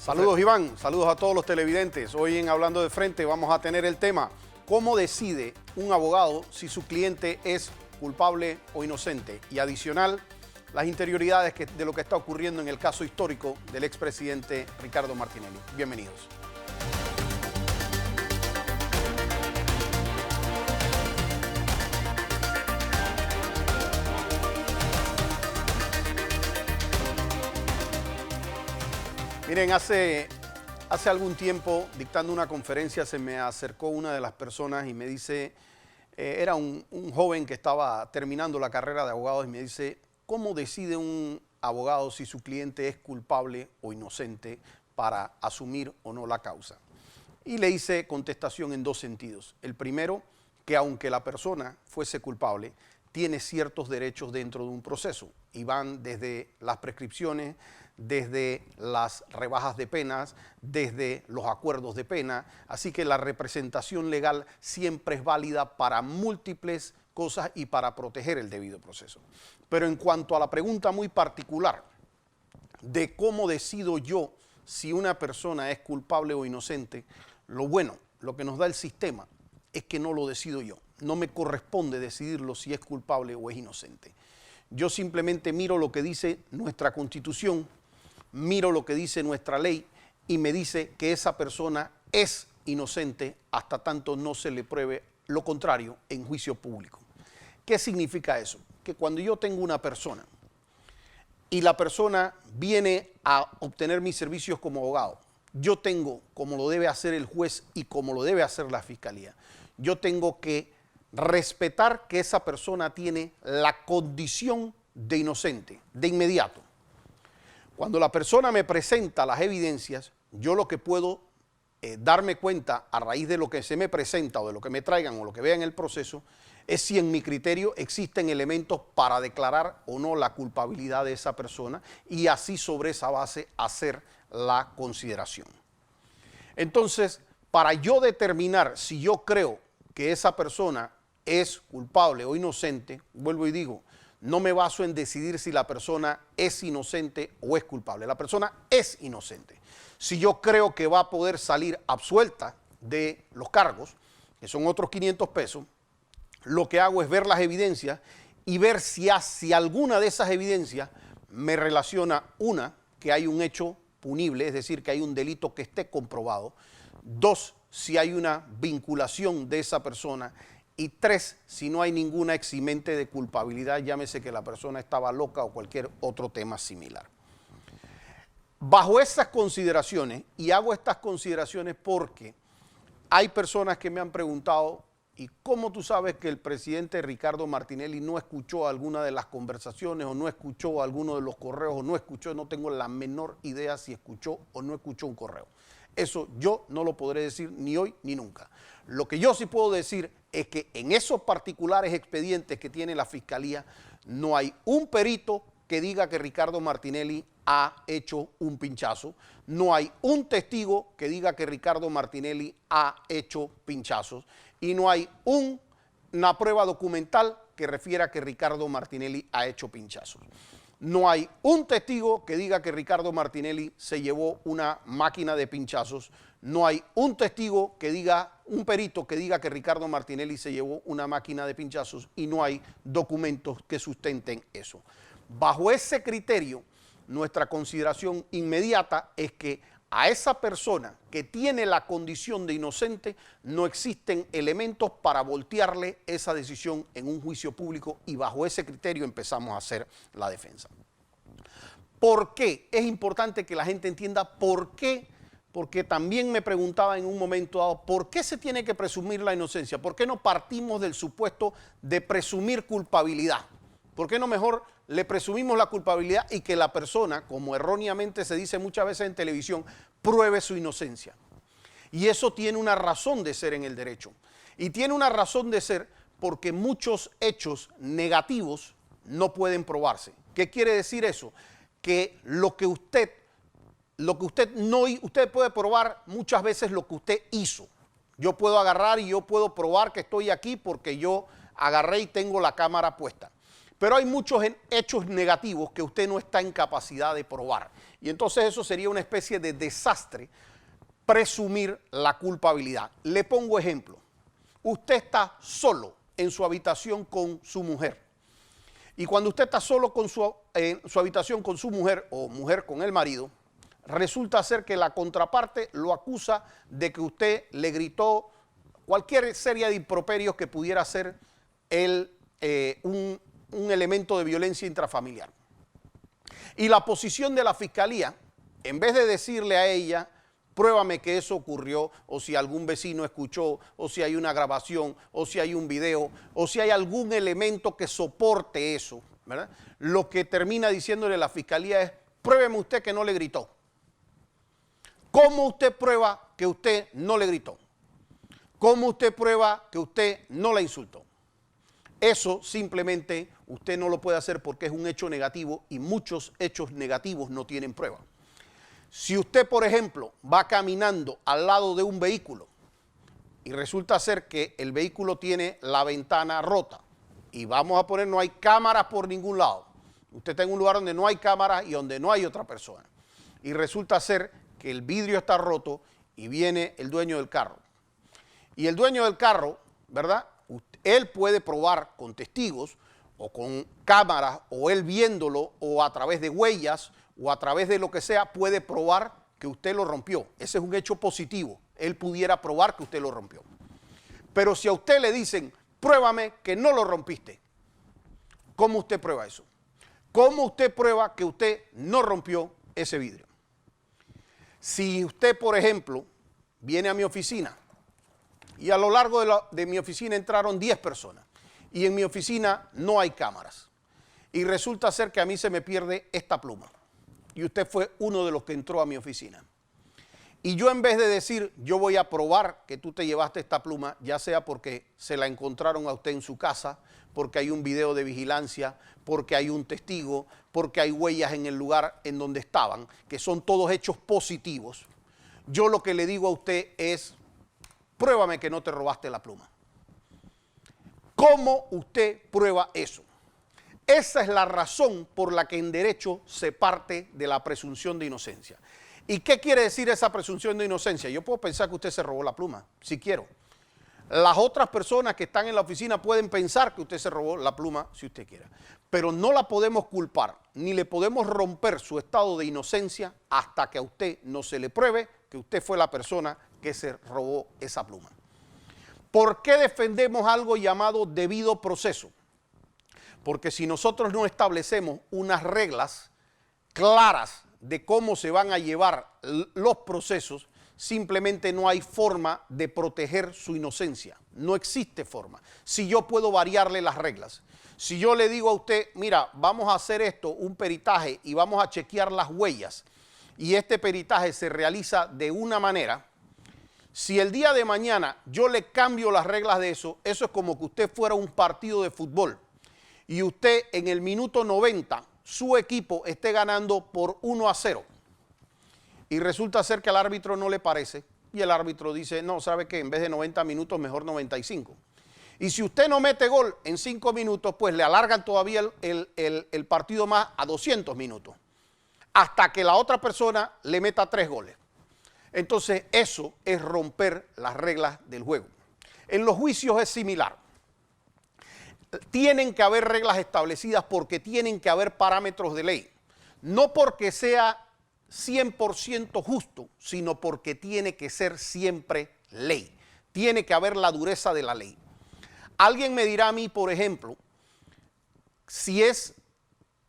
Saludos Iván, saludos a todos los televidentes. Hoy en Hablando de Frente vamos a tener el tema ¿cómo decide un abogado si su cliente es culpable o inocente? Y adicional, las interioridades de lo que está ocurriendo en el caso histórico del expresidente Ricardo Martinelli. Bienvenidos. Miren, hace algún tiempo, dictando una conferencia, se me acercó una de las personas y me dice, era un joven que estaba terminando la carrera de abogado, y me dice, ¿cómo decide un abogado si su cliente es culpable o inocente para asumir o no la causa? Y le hice contestación en dos sentidos. El primero, que aunque la persona fuese culpable, tiene ciertos derechos dentro de un proceso y van desde las prescripciones, desde las rebajas de penas, desde los acuerdos de pena. Así que la representación legal siempre es válida para múltiples cosas y para proteger el debido proceso. Pero en cuanto a la pregunta muy particular de cómo decido yo si una persona es culpable o inocente, lo que nos da el sistema es que no lo decido yo. No me corresponde decidirlo si es culpable o es inocente. Yo simplemente miro lo que dice nuestra Constitución, miro lo que dice nuestra ley y me dice que esa persona es inocente hasta tanto no se le pruebe lo contrario en juicio público. ¿Qué significa eso? Que cuando yo tengo una persona y la persona viene a obtener mis servicios como abogado, yo tengo, como lo debe hacer el juez y como lo debe hacer la fiscalía, yo tengo que respetar que esa persona tiene la condición de inocente, de inmediato. Cuando la persona me presenta las evidencias, yo lo que puedo darme cuenta a raíz de lo que se me presenta o de lo que me traigan o lo que vean en el proceso, es si en mi criterio existen elementos para declarar o no la culpabilidad de esa persona y así sobre esa base hacer la consideración. Entonces, para yo determinar si yo creo que esa persona es culpable o inocente, vuelvo y digo, no me baso en decidir si la persona es inocente o es culpable. La persona es inocente. Si yo creo que va a poder salir absuelta de los cargos, que son otros 500 pesos, lo que hago es ver las evidencias y ver si alguna de esas evidencias me relaciona, una, que hay un hecho punible, es decir, que hay un delito que esté comprobado, dos, si hay una vinculación de esa persona, y tres, si no hay ninguna eximente de culpabilidad, llámese que la persona estaba loca o cualquier otro tema similar. Bajo estas consideraciones, y hago estas consideraciones porque hay personas que me han preguntado, ¿y cómo tú sabes que el presidente Ricardo Martinelli no escuchó alguna de las conversaciones o no escuchó alguno de los correos o no escuchó? No tengo la menor idea si escuchó o no escuchó un correo. Eso yo no lo podré decir ni hoy ni nunca. Lo que yo sí puedo decir es que en esos particulares expedientes que tiene la Fiscalía no hay un perito que diga que Ricardo Martinelli ha hecho un pinchazo, no hay un testigo que diga que Ricardo Martinelli ha hecho pinchazos y no hay una prueba documental que refiera que Ricardo Martinelli ha hecho pinchazos. No hay un testigo que diga que Ricardo Martinelli se llevó una máquina de pinchazos. No hay un testigo que diga, un perito que diga que Ricardo Martinelli se llevó una máquina de pinchazos y no hay documentos que sustenten eso. Bajo ese criterio, nuestra consideración inmediata es que a esa persona que tiene la condición de inocente no existen elementos para voltearle esa decisión en un juicio público y bajo ese criterio empezamos a hacer la defensa. ¿Por qué? Es importante que la gente entienda por qué, porque también me preguntaba en un momento dado, ¿por qué se tiene que presumir la inocencia? ¿Por qué no partimos del supuesto de presumir culpabilidad? ¿Por qué no mejor le presumimos la culpabilidad y que la persona, como erróneamente se dice muchas veces en televisión, pruebe su inocencia? Y eso tiene una razón de ser en el derecho. Y tiene una razón de ser porque muchos hechos negativos no pueden probarse. ¿Qué quiere decir eso? Que usted puede probar muchas veces lo que usted hizo. Yo puedo agarrar y yo puedo probar que estoy aquí porque yo agarré y tengo la cámara puesta. Pero hay muchos hechos negativos que usted no está en capacidad de probar. Y entonces eso sería una especie de desastre, presumir la culpabilidad. Le pongo ejemplo. Usted está solo en su habitación con su mujer. Y cuando usted está solo en su habitación con su mujer o mujer con el marido, resulta ser que la contraparte lo acusa de que usted le gritó cualquier serie de improperios que pudiera ser un elemento de violencia intrafamiliar. Y la posición de la fiscalía, en vez de decirle a ella, pruébame que eso ocurrió, o si algún vecino escuchó, o si hay una grabación, o si hay un video, o si hay algún elemento que soporte eso, ¿verdad? Lo que termina diciéndole la fiscalía es, pruébeme usted que no le gritó. ¿Cómo usted prueba que usted no le gritó? ¿Cómo usted prueba que usted no la insultó? Eso simplemente usted no lo puede hacer porque es un hecho negativo y muchos hechos negativos no tienen prueba. Si usted, por ejemplo, va caminando al lado de un vehículo y resulta ser que el vehículo tiene la ventana rota y vamos a poner no hay cámaras por ningún lado. Usted está en un lugar donde no hay cámaras y donde no hay otra persona. Y resulta ser que el vidrio está roto y viene el dueño del carro. Y el dueño del carro, ¿verdad? Él puede probar con testigos o con cámaras o él viéndolo o a través de huellas o a través de lo que sea, puede probar que usted lo rompió. Ese es un hecho positivo. Él pudiera probar que usted lo rompió. Pero si a usted le dicen, pruébame que no lo rompiste, ¿cómo usted prueba eso? ¿Cómo usted prueba que usted no rompió ese vidrio? Si usted, por ejemplo, viene a mi oficina y a lo largo de mi oficina entraron 10 personas y en mi oficina no hay cámaras y resulta ser que a mí se me pierde esta pluma y usted fue uno de los que entró a mi oficina. Y yo en vez de decir, yo voy a probar que tú te llevaste esta pluma, ya sea porque se la encontraron a usted en su casa, porque hay un video de vigilancia, porque hay un testigo, porque hay huellas en el lugar en donde estaban, que son todos hechos positivos, yo lo que le digo a usted es, pruébame que no te robaste la pluma. ¿Cómo usted prueba eso? Esa es la razón por la que en derecho se parte de la presunción de inocencia. ¿Y qué quiere decir esa presunción de inocencia? Yo puedo pensar que usted se robó la pluma, si quiero. Las otras personas que están en la oficina pueden pensar que usted se robó la pluma, si usted quiera. Pero no la podemos culpar, ni le podemos romper su estado de inocencia hasta que a usted no se le pruebe que usted fue la persona que se robó esa pluma. ¿Por qué defendemos algo llamado debido proceso? Porque si nosotros no establecemos unas reglas claras de cómo se van a llevar los procesos, simplemente no hay forma de proteger su inocencia. No existe forma. Si yo puedo variarle las reglas, si yo le digo a usted, mira, vamos a hacer esto, un peritaje y vamos a chequear las huellas, y este peritaje se realiza de una manera, si el día de mañana yo le cambio las reglas de eso, eso es como que usted fuera a un partido de fútbol y usted en el minuto 90 su equipo esté ganando por 1-0 y resulta ser que al árbitro no le parece y el árbitro dice, no, ¿sabe qué? En vez de 90 minutos, mejor 95. Y si usted no mete gol en 5 minutos, pues le alargan todavía el partido más a 200 minutos, hasta que la otra persona le meta 3 goles. Entonces eso es romper las reglas del juego. En los juicios es similar. Tienen que haber reglas establecidas porque tienen que haber parámetros de ley. No porque sea 100% justo, sino porque tiene que ser siempre ley. Tiene que haber la dureza de la ley. Alguien me dirá a mí, por ejemplo, si es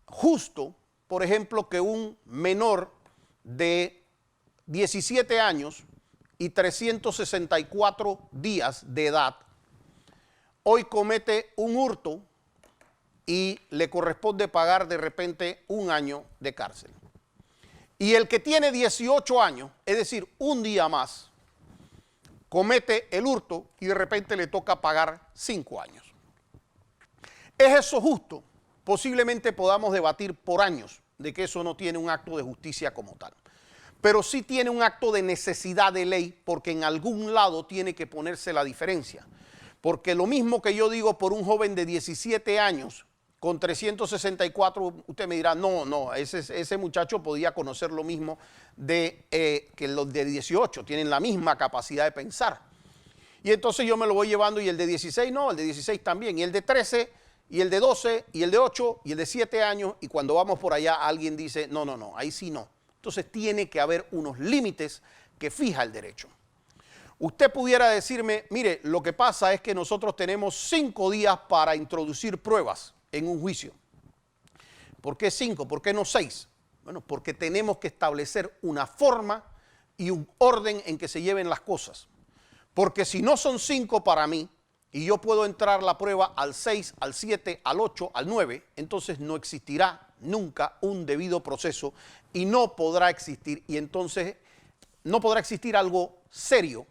justo, por ejemplo, que un menor de 17 años y 364 días de edad hoy comete un hurto y le corresponde pagar de repente 1 año de cárcel. Y el que tiene 18 años, es decir, un día más, comete el hurto y de repente le toca pagar 5 años. ¿Es eso justo? Posiblemente podamos debatir por años de que eso no tiene un acto de justicia como tal. Pero sí tiene un acto de necesidad de ley porque en algún lado tiene que ponerse la diferencia. Porque lo mismo que yo digo por un joven de 17 años con 364, usted me dirá, no, ese muchacho podía conocer lo mismo que los de 18, tienen la misma capacidad de pensar. Y entonces yo me lo voy llevando y el de 16 no, el de 16 también, y el de 13, y el de 12, y el de 8, y el de 7 años, y cuando vamos por allá alguien dice, no, ahí sí no. Entonces tiene que haber unos límites que fija el derecho. Usted pudiera decirme, mire, lo que pasa es que nosotros tenemos 5 días para introducir pruebas en un juicio. ¿Por qué 5? ¿Por qué no 6? Bueno, porque tenemos que establecer una forma y un orden en que se lleven las cosas. Porque si no son 5 para mí, y yo puedo entrar la prueba al 6, al 7, al 8, al 9, entonces no existirá nunca un debido proceso y no podrá existir, y entonces no podrá existir algo serio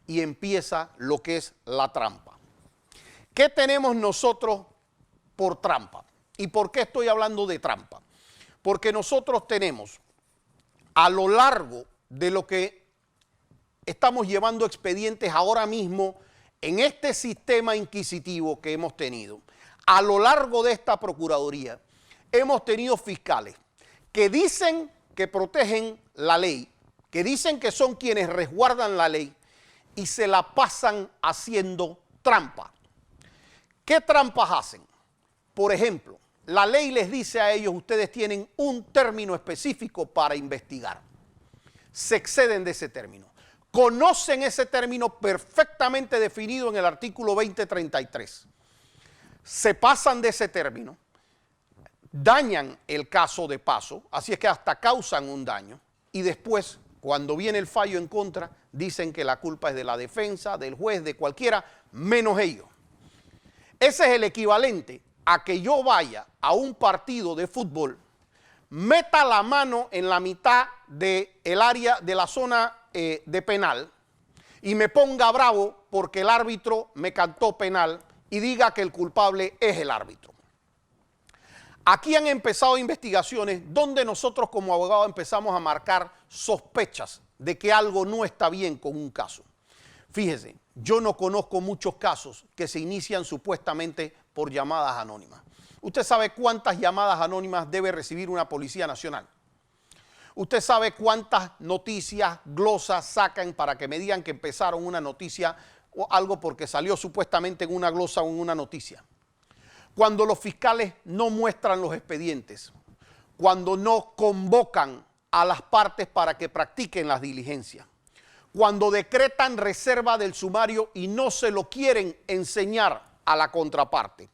y empieza lo que es la trampa. ¿Qué tenemos nosotros por trampa? ¿Y por qué estoy hablando de trampa? Porque nosotros tenemos a lo largo de lo que estamos llevando expedientes ahora mismo en este sistema inquisitivo que hemos tenido, a lo largo de esta Procuraduría, hemos tenido fiscales que dicen que protegen la ley, que dicen que son quienes resguardan la ley y se la pasan haciendo trampa. ¿Qué trampas hacen? Por ejemplo, la ley les dice a ellos, ustedes tienen un término específico para investigar. Se exceden de ese término. Conocen ese término perfectamente definido en el artículo 2033. Se pasan de ese término, dañan el caso de paso, así es que hasta causan un daño, y después, cuando viene el fallo en contra, dicen que la culpa es de la defensa, del juez, de cualquiera, menos ellos. Ese es el equivalente a que yo vaya a un partido de fútbol, meta la mano en la mitad del área de la zona de penal y me ponga bravo porque el árbitro me cantó penal y diga que el culpable es el árbitro. Aquí han empezado investigaciones donde nosotros como abogados empezamos a marcar sospechas de que algo no está bien con un caso. Fíjese, yo no conozco muchos casos que se inician supuestamente por llamadas anónimas. ¿Usted sabe cuántas llamadas anónimas debe recibir una Policía Nacional? ¿Usted sabe cuántas noticias, glosas sacan para que me digan que empezaron una noticia o algo porque salió supuestamente en una glosa o en una noticia? Cuando los fiscales no muestran los expedientes, cuando no convocan a las partes para que practiquen las diligencias, cuando decretan reserva del sumario y no se lo quieren enseñar a la contraparte,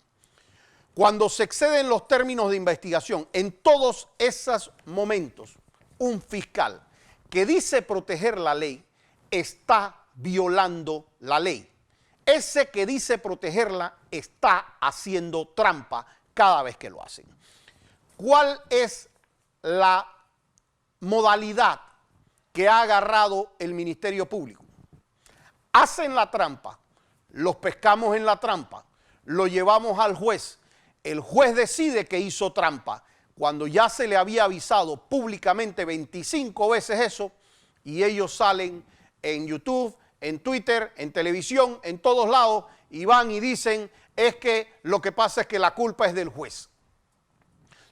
cuando se exceden los términos de investigación, en todos esos momentos, un fiscal que dice proteger la ley está violando la ley. Ese que dice protegerla está haciendo trampa cada vez que lo hacen. ¿Cuál es la modalidad que ha agarrado el Ministerio Público? Hacen la trampa, los pescamos en la trampa, lo llevamos al juez, el juez decide que hizo trampa, cuando ya se le había avisado públicamente 25 veces eso, y ellos salen en YouTube, en Twitter, en televisión, en todos lados, y van y dicen, es que lo que pasa es que la culpa es del juez.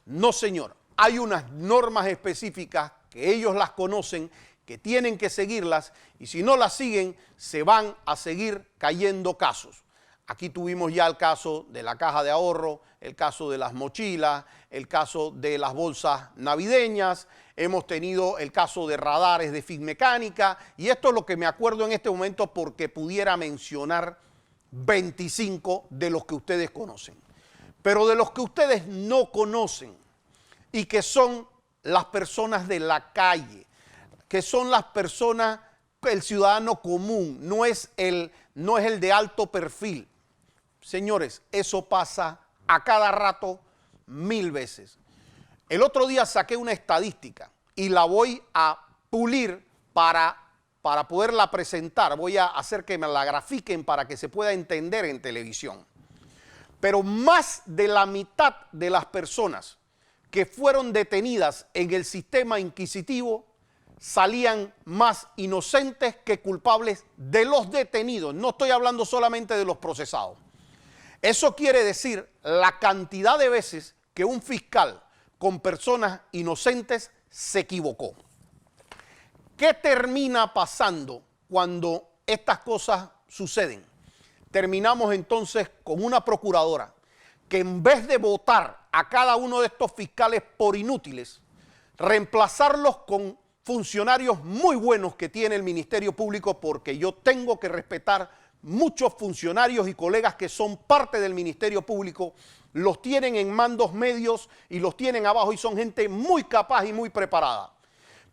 No, señor, hay unas normas específicas que ellos las conocen, que tienen que seguirlas, y si no las siguen, se van a seguir cayendo casos. Aquí tuvimos ya el caso de la caja de ahorro, el caso de las mochilas, el caso de las bolsas navideñas, hemos tenido el caso de radares de Finmecánica, y esto es lo que me acuerdo en este momento porque pudiera mencionar 25 de los que ustedes conocen. Pero de los que ustedes no conocen y que son las personas de la calle, que son las personas, el ciudadano común, no es el de alto perfil. Señores, eso pasa a cada rato 1000 veces. El otro día saqué una estadística y la voy a pulir para poderla presentar. Voy a hacer que me la grafiquen para que se pueda entender en televisión. Pero más de la mitad de las personas que fueron detenidas en el sistema inquisitivo salían más inocentes que culpables de los detenidos. No estoy hablando solamente de los procesados. Eso quiere decir la cantidad de veces que un fiscal con personas inocentes se equivocó. ¿Qué termina pasando cuando estas cosas suceden? Terminamos entonces con una procuradora que en vez de votar a cada uno de estos fiscales por inútiles, reemplazarlos con funcionarios muy buenos que tiene el Ministerio Público, porque yo tengo que respetar muchos funcionarios y colegas que son parte del Ministerio Público, los tienen en mandos medios y los tienen abajo y son gente muy capaz y muy preparada.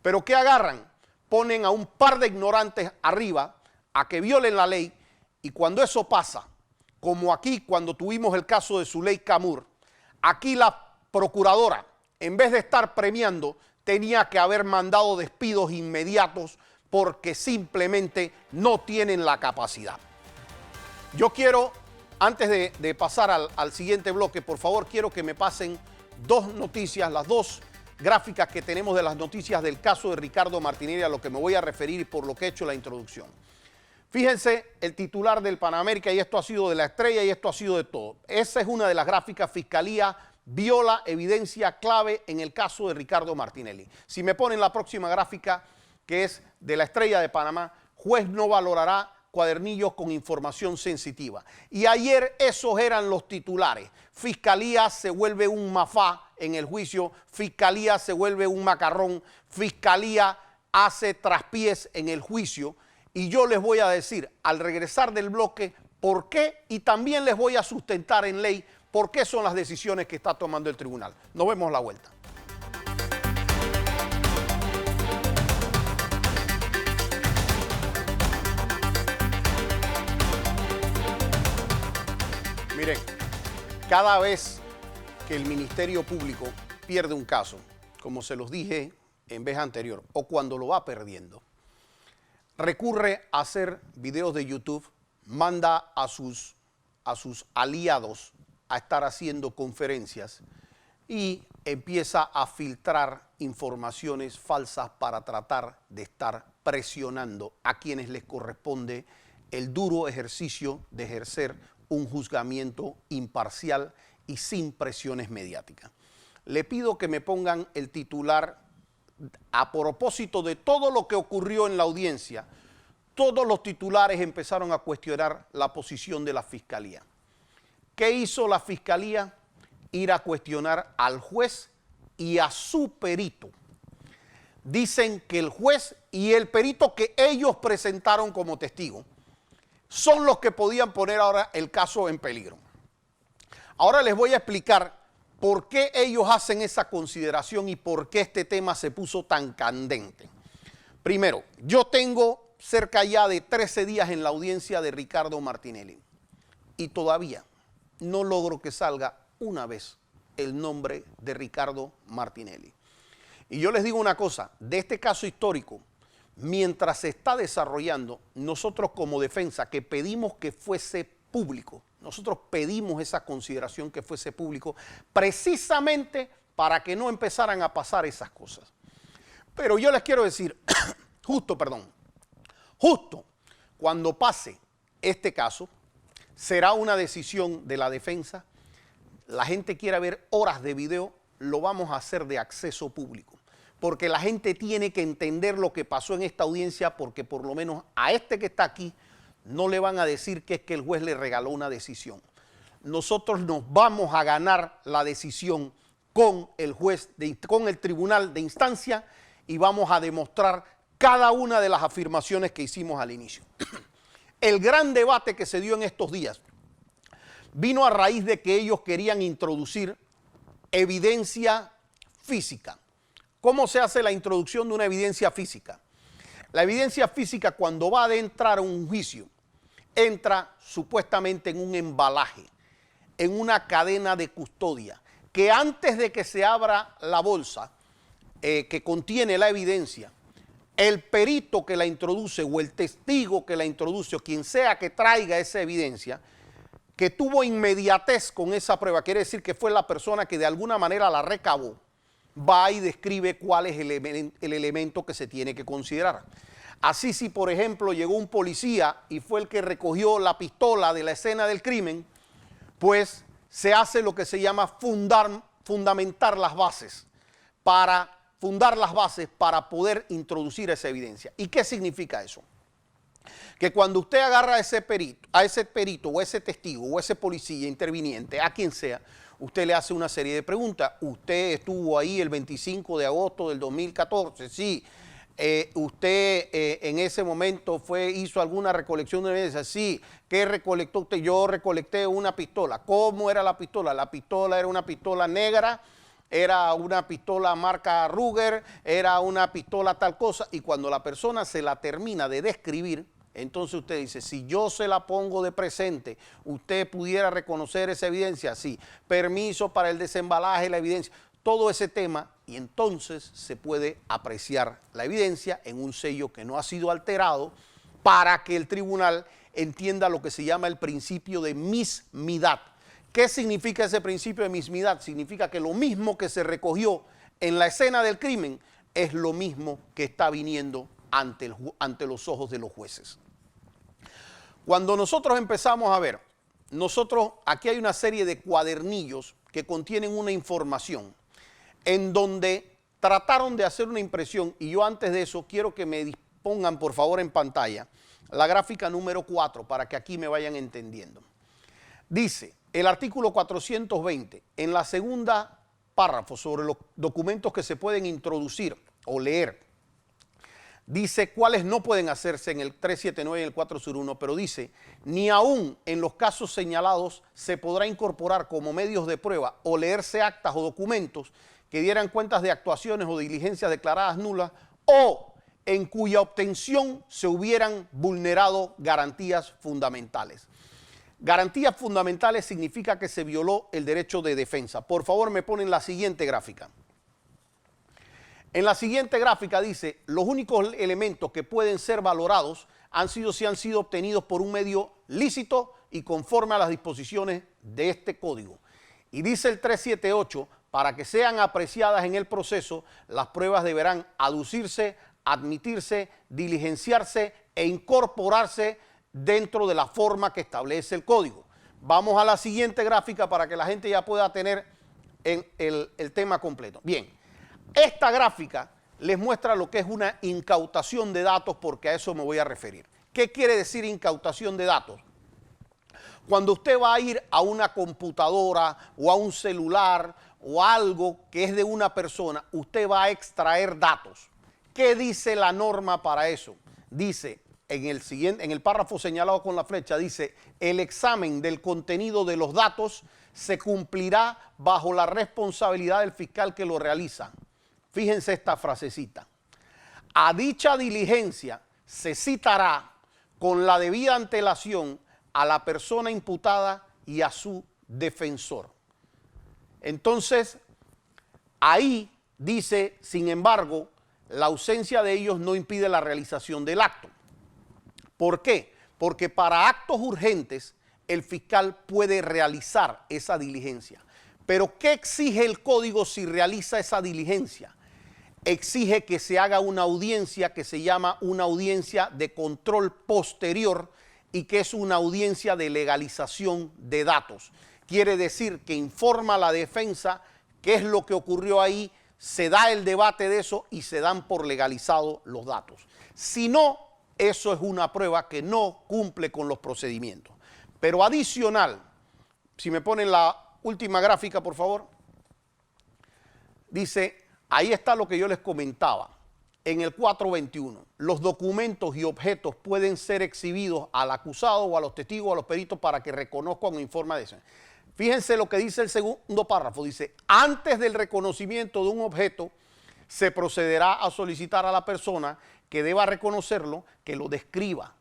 Pero ¿qué agarran? Ponen a un par de ignorantes arriba a que violen la ley, y cuando eso pasa, como aquí cuando tuvimos el caso de Zuleika Moore, aquí la procuradora, en vez de estar premiando, tenía que haber mandado despidos inmediatos porque simplemente no tienen la capacidad. Yo quiero, antes de pasar al siguiente bloque, por favor, quiero que me pasen dos noticias, las dos gráficas que tenemos de las noticias del caso de Ricardo Martinelli, a lo que me voy a referir y por lo que he hecho la introducción. Fíjense el titular del Panamérica, y esto ha sido de La Estrella y esto ha sido de todo. Esa es una de las gráficas. Fiscalía viola evidencia clave en el caso de Ricardo Martinelli. Si me ponen la próxima gráfica, que es de La Estrella de Panamá, juez no valorará cuadernillos con información sensitiva. Y ayer esos eran los titulares. Fiscalía se vuelve un mafá en el juicio, Fiscalía se vuelve un macarrón, Fiscalía hace traspiés en el juicio. Y yo les voy a decir, al regresar del bloque, por qué, y también les voy a sustentar en ley por qué son las decisiones que está tomando el tribunal. Nos vemos a la vuelta. Miren, cada vez que el Ministerio Público pierde un caso, como se los dije en vez anterior, o cuando lo va perdiendo, recurre a hacer videos de YouTube, manda a sus aliados a estar haciendo conferencias y empieza a filtrar informaciones falsas para tratar de estar presionando a quienes les corresponde el duro ejercicio de ejercer un juzgamiento imparcial y sin presiones mediáticas. Le pido que me pongan el titular a propósito de todo lo que ocurrió en la audiencia. Todos los titulares empezaron a cuestionar la posición de la Fiscalía. ¿Qué hizo la Fiscalía? Ir a cuestionar al juez y a su perito. Dicen que el juez y el perito que ellos presentaron como testigo son los que podían poner ahora el caso en peligro. Ahora les voy a explicar por qué ellos hacen esa consideración y por qué este tema se puso tan candente. Primero, yo tengo cerca ya de 13 días en la audiencia de Ricardo Martinelli y todavía no logro que salga una vez el nombre de Ricardo Martinelli. Y yo les digo una cosa, de este caso histórico, mientras se está desarrollando, nosotros como defensa que pedimos que fuese público, nosotros pedimos esa consideración que fuese público precisamente para que no empezaran a pasar esas cosas. Pero yo les quiero decir, justo cuando pase este caso, será una decisión de la defensa. La gente quiere ver horas de video, lo vamos a hacer de acceso público. Porque la gente tiene que entender lo que pasó en esta audiencia, porque por lo menos a este que está aquí no le van a decir que es que el juez le regaló una decisión. Nosotros nos vamos a ganar la decisión con el juez, con el tribunal de instancia, y vamos a demostrar cada una de las afirmaciones que hicimos al inicio. El gran debate que se dio en estos días vino a raíz de que ellos querían introducir evidencia física. ¿Cómo se hace la introducción de una evidencia física? La evidencia física, cuando va a adentrar a un juicio, entra supuestamente en un embalaje, en una cadena de custodia, que antes de que se abra la bolsa que contiene la evidencia, el perito que la introduce o el testigo que la introduce o quien sea que traiga esa evidencia, que tuvo inmediatez con esa prueba, quiere decir que fue la persona que de alguna manera la recabó, va y describe cuál es el elemento que se tiene que considerar. Así, si por ejemplo llegó un policía y fue el que recogió la pistola de la escena del crimen, pues se hace lo que se llama fundamentar las bases, para fundar las bases para poder introducir esa evidencia. ¿Y qué significa eso? Que cuando usted agarra a ese perito o ese testigo o ese policía interviniente, a quien sea, usted le hace una serie de preguntas. ¿Usted estuvo ahí el 25 de agosto del 2014? Sí. ¿Usted en ese momento hizo alguna recolección de evidencia? Sí. ¿Qué recolectó usted? Yo recolecté una pistola. ¿Cómo era la pistola? La pistola era una pistola negra, era una pistola marca Ruger, era una pistola tal cosa. Y cuando la persona se la termina de describir, entonces usted dice, si yo se la pongo de presente, ¿usted pudiera reconocer esa evidencia? Sí. Permiso para el desembalaje, la evidencia, todo ese tema, y entonces se puede apreciar la evidencia en un sello que no ha sido alterado para que el tribunal entienda lo que se llama el principio de mismidad. ¿Qué significa ese principio de mismidad? Significa que lo mismo que se recogió en la escena del crimen es lo mismo que está viniendo ante los ojos de los jueces. Cuando nosotros empezamos a ver, aquí hay una serie de cuadernillos que contienen una información en donde trataron de hacer una impresión, y yo antes de eso quiero que me dispongan por favor en pantalla la gráfica número 4 para que aquí me vayan entendiendo. Dice el artículo 420 en la segunda párrafo sobre los documentos que se pueden introducir o leer. Dice cuáles no pueden hacerse en el 379 y el 401, pero dice, ni aún en los casos señalados se podrá incorporar como medios de prueba o leerse actas o documentos que dieran cuentas de actuaciones o diligencias declaradas nulas o en cuya obtención se hubieran vulnerado garantías fundamentales. Garantías fundamentales significa que se violó el derecho de defensa. Por favor, me ponen la siguiente gráfica. En la siguiente gráfica dice, los únicos elementos que pueden ser valorados si han sido obtenidos por un medio lícito y conforme a las disposiciones de este código. Y dice el 378, para que sean apreciadas en el proceso, las pruebas deberán aducirse, admitirse, diligenciarse e incorporarse dentro de la forma que establece el código. Vamos a la siguiente gráfica para que la gente ya pueda tener el tema completo. Bien. Esta gráfica les muestra lo que es una incautación de datos, porque a eso me voy a referir. ¿Qué quiere decir incautación de datos? Cuando usted va a ir a una computadora o a un celular o algo que es de una persona, usted va a extraer datos. ¿Qué dice la norma para eso? Dice, en el párrafo señalado con la flecha, dice, el examen del contenido de los datos se cumplirá bajo la responsabilidad del fiscal que lo realiza. Fíjense esta frasecita. A dicha diligencia se citará con la debida antelación a la persona imputada y a su defensor. Entonces, ahí dice, sin embargo, la ausencia de ellos no impide la realización del acto. ¿Por qué? Porque para actos urgentes el fiscal puede realizar esa diligencia. Pero ¿qué exige el código si realiza esa diligencia? Exige que se haga una audiencia que se llama una audiencia de control posterior y que es una audiencia de legalización de datos. Quiere decir que informa a la defensa qué es lo que ocurrió ahí, se da el debate de eso y se dan por legalizados los datos. Si no, eso es una prueba que no cumple con los procedimientos. Pero adicional, si me ponen la última gráfica, por favor, dice... Ahí está lo que yo les comentaba. En el 421, los documentos y objetos pueden ser exhibidos al acusado o a los testigos o a los peritos para que reconozcan o informen de eso. Fíjense lo que dice el segundo párrafo. Dice, antes del reconocimiento de un objeto, se procederá a solicitar a la persona que deba reconocerlo, que lo describa.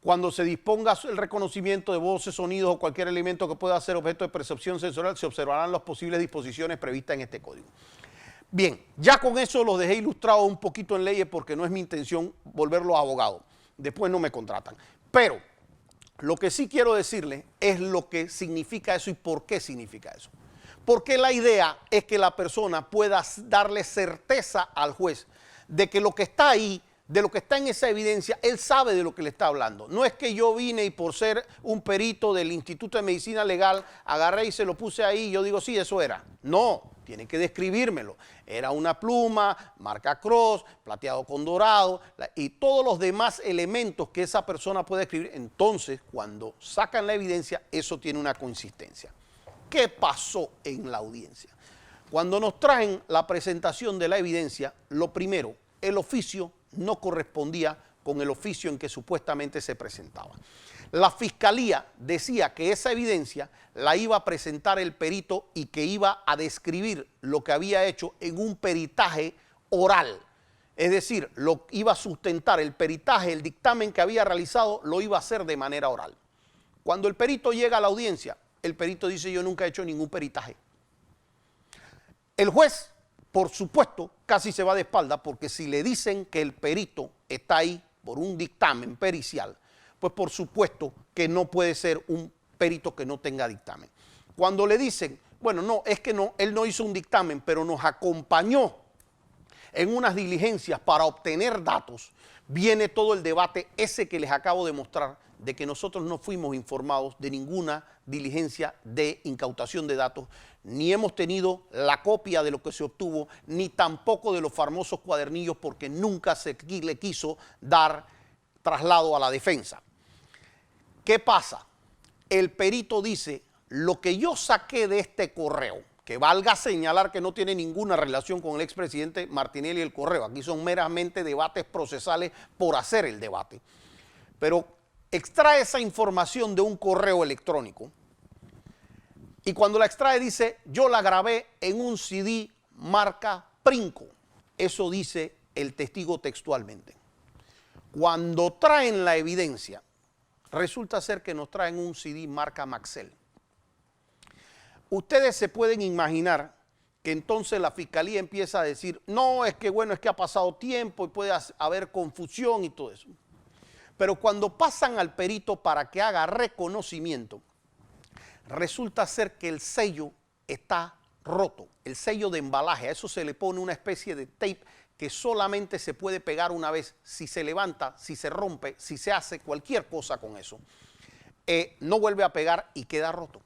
Cuando se disponga el reconocimiento de voces, sonidos o cualquier elemento que pueda ser objeto de percepción sensorial, se observarán las posibles disposiciones previstas en este código. Bien, ya con eso los dejé ilustrados un poquito en leyes porque no es mi intención volverlos abogados. Después no me contratan. Pero lo que sí quiero decirles es lo que significa eso y por qué significa eso. Porque la idea es que la persona pueda darle certeza al juez de que lo que está ahí de lo que está en esa evidencia, él sabe de lo que le está hablando. No es que yo vine y por ser un perito del Instituto de Medicina Legal, agarré y se lo puse ahí y yo digo, sí, eso era. No, tiene que describírmelo. Era una pluma, marca Cross, plateado con dorado y todos los demás elementos que esa persona puede escribir. Entonces, cuando sacan la evidencia, eso tiene una consistencia. ¿Qué pasó en la audiencia? Cuando nos traen la presentación de la evidencia, lo primero, el oficio no correspondía con el oficio en que supuestamente se presentaba. La fiscalía decía que esa evidencia la iba a presentar el perito y que iba a describir lo que había hecho en un peritaje oral. Es decir, lo iba a sustentar el peritaje, el dictamen que había realizado, lo iba a hacer de manera oral. Cuando el perito llega a la audiencia, el perito dice, yo nunca he hecho ningún peritaje. El juez, por supuesto, casi se va de espalda porque si le dicen que el perito está ahí por un dictamen pericial, pues por supuesto que no puede ser un perito que no tenga dictamen. Cuando le dicen, bueno, no, es que no, él no hizo un dictamen, pero nos acompañó en unas diligencias para obtener datos, viene todo el debate ese que les acabo de mostrar, de que nosotros no fuimos informados de ninguna diligencia de incautación de datos, ni hemos tenido la copia de lo que se obtuvo, ni tampoco de los famosos cuadernillos, porque nunca se le quiso dar traslado a la defensa. ¿Qué pasa? El perito dice, lo que yo saqué de este correo, que valga señalar que no tiene ninguna relación con el expresidente Martinelli y el correo, aquí son meramente debates procesales por hacer el debate, pero extrae esa información de un correo electrónico y cuando la extrae dice, yo la grabé en un CD marca Princo. Eso dice el testigo textualmente. Cuando traen la evidencia, resulta ser que nos traen un CD marca Maxell. Ustedes se pueden imaginar que entonces la fiscalía empieza a decir, no, es que bueno, es que ha pasado tiempo y puede haber confusión y todo eso. Pero cuando pasan al perito para que haga reconocimiento, resulta ser que el sello está roto, el sello de embalaje. A eso se le pone una especie de tape que solamente se puede pegar una vez. Si se levanta, si se rompe, si se hace cualquier cosa con eso, no vuelve a pegar y queda roto.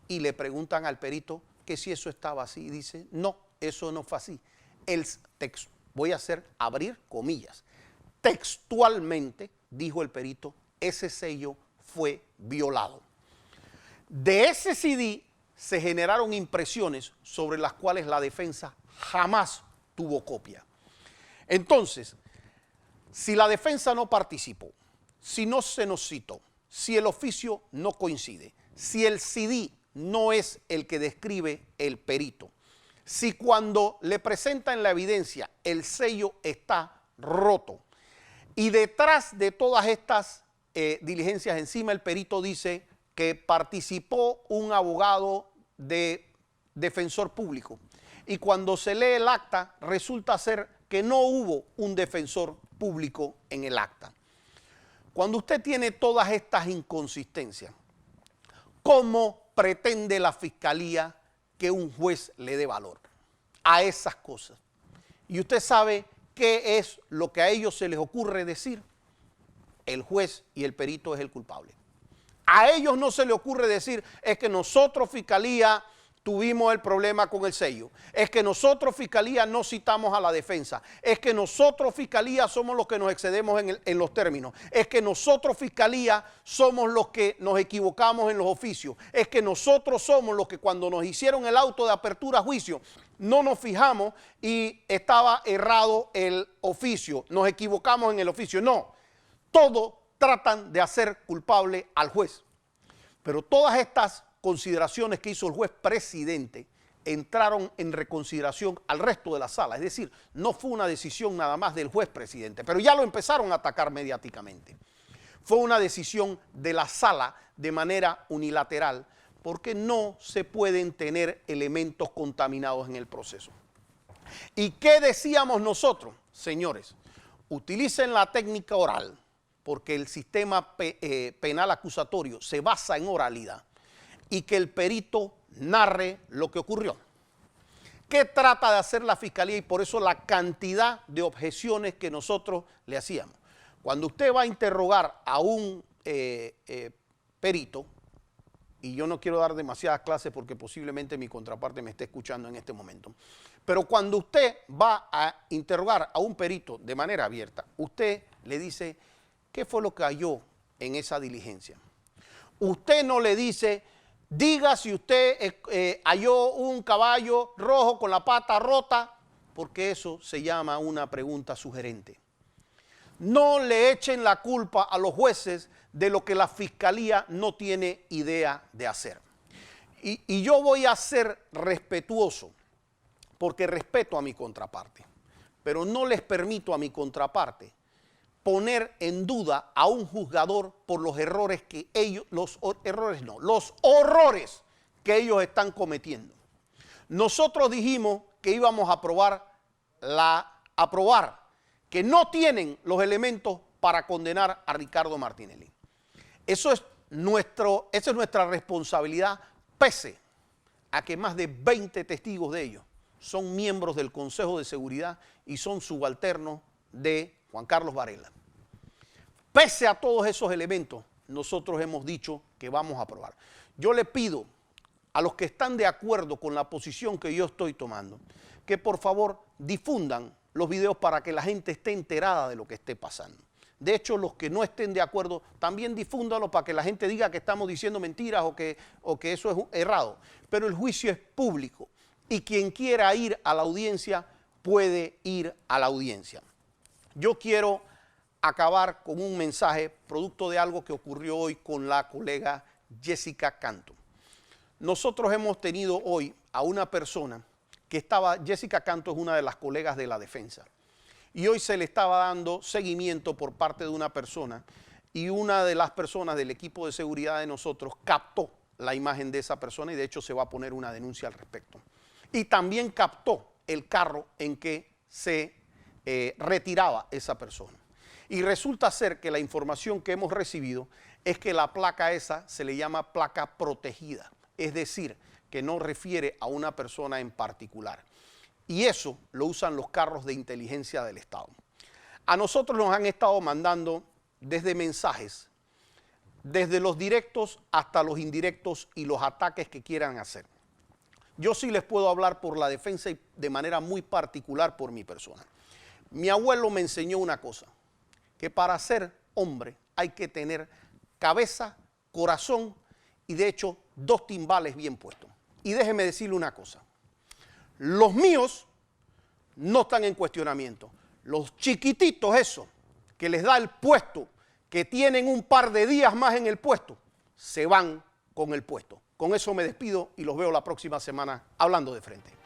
Y le preguntan al perito que si eso estaba así. Y dice, no, eso no fue así. El texto, voy a abrir comillas, textualmente, dijo el perito, ese sello fue violado. De ese CD se generaron impresiones sobre las cuales la defensa jamás tuvo copia. Entonces, si la defensa no participó, si no se nos citó, si el oficio no coincide, si el CD no es el que describe el perito, si cuando le presentan la evidencia el sello está roto y detrás de todas estas diligencias encima el perito dice que participó un abogado de defensor público y cuando se lee el acta resulta ser que no hubo un defensor público en el acta. Cuando usted tiene todas estas inconsistencias, ¿cómo pretende la fiscalía que un juez le dé valor a esas cosas? Y usted sabe qué es lo que a ellos se les ocurre decir. El juez y el perito es el culpable. A ellos no se les ocurre decir, es que nosotros, fiscalía, tuvimos el problema con el sello. Es que nosotros, fiscalía, no citamos a la defensa. Es que nosotros, fiscalía, somos los que nos excedemos en los términos. Es que nosotros, fiscalía, somos los que nos equivocamos en los oficios. Es que nosotros somos los que cuando nos hicieron el auto de apertura a juicio, no nos fijamos y estaba errado el oficio. Nos equivocamos en el oficio. No, todo tratan de hacer culpable al juez. Pero todas estas consideraciones que hizo el juez presidente entraron en reconsideración al resto de la sala. Es decir, no fue una decisión nada más del juez presidente, pero ya lo empezaron a atacar mediáticamente. Fue una decisión de la sala de manera unilateral, porque no se pueden tener elementos contaminados en el proceso. ¿Y qué decíamos nosotros? Señores, utilicen la técnica oral, porque el sistema penal acusatorio se basa en oralidad, y que el perito narre lo que ocurrió. ¿Qué trata de hacer la Fiscalía? Y por eso la cantidad de objeciones que nosotros le hacíamos. Cuando usted va a interrogar a un perito, y yo no quiero dar demasiadas clases porque posiblemente mi contraparte me esté escuchando en este momento, pero cuando usted va a interrogar a un perito de manera abierta, usted le dice, ¿qué fue lo que halló en esa diligencia? Usted no le dice, diga si usted halló un caballo rojo con la pata rota, porque eso se llama una pregunta sugerente. No le echen la culpa a los jueces de lo que la Fiscalía no tiene idea de hacer. Y yo voy a ser respetuoso, porque respeto a mi contraparte, pero no les permito a mi contraparte poner en duda a un juzgador por los errores que ellos, los horrores que ellos están cometiendo. Nosotros dijimos que íbamos a aprobar que no tienen los elementos para condenar a Ricardo Martinelli. Esa es nuestra responsabilidad, pese a que más de 20 testigos de ellos son miembros del Consejo de Seguridad y son subalternos de Juan Carlos Varela. Pese a todos esos elementos, nosotros hemos dicho que vamos a aprobar. Yo le pido a los que están de acuerdo con la posición que yo estoy tomando, que por favor difundan los videos para que la gente esté enterada de lo que esté pasando. De hecho, los que no estén de acuerdo, también difúndanlo para que la gente diga que estamos diciendo mentiras o que eso es errado. Pero el juicio es público y quien quiera ir a la audiencia puede ir a la audiencia. Yo quiero acabar con un mensaje producto de algo que ocurrió hoy con la colega Jessica Canto. Nosotros hemos tenido hoy a una persona que Jessica Canto es una de las colegas de la defensa, y hoy se le estaba dando seguimiento por parte de una persona, y una de las personas del equipo de seguridad de nosotros captó la imagen de esa persona y de hecho se va a poner una denuncia al respecto. Y también captó el carro en que se retiraba esa persona. Y resulta ser que la información que hemos recibido es que la placa esa se le llama placa protegida, es decir, que no refiere a una persona en particular. Y eso lo usan los carros de inteligencia del Estado. A nosotros nos han estado mandando desde mensajes, desde los directos hasta los indirectos y los ataques que quieran hacer. Yo sí les puedo hablar por la defensa y de manera muy particular por mi persona. Mi abuelo me enseñó una cosa, que para ser hombre hay que tener cabeza, corazón y de hecho 2 timbales bien puestos. Y déjeme decirle una cosa, los míos no están en cuestionamiento. Los chiquititos esos que les da el puesto, que tienen un par de días más en el puesto, se van con el puesto. Con eso me despido y los veo la próxima semana hablando de frente.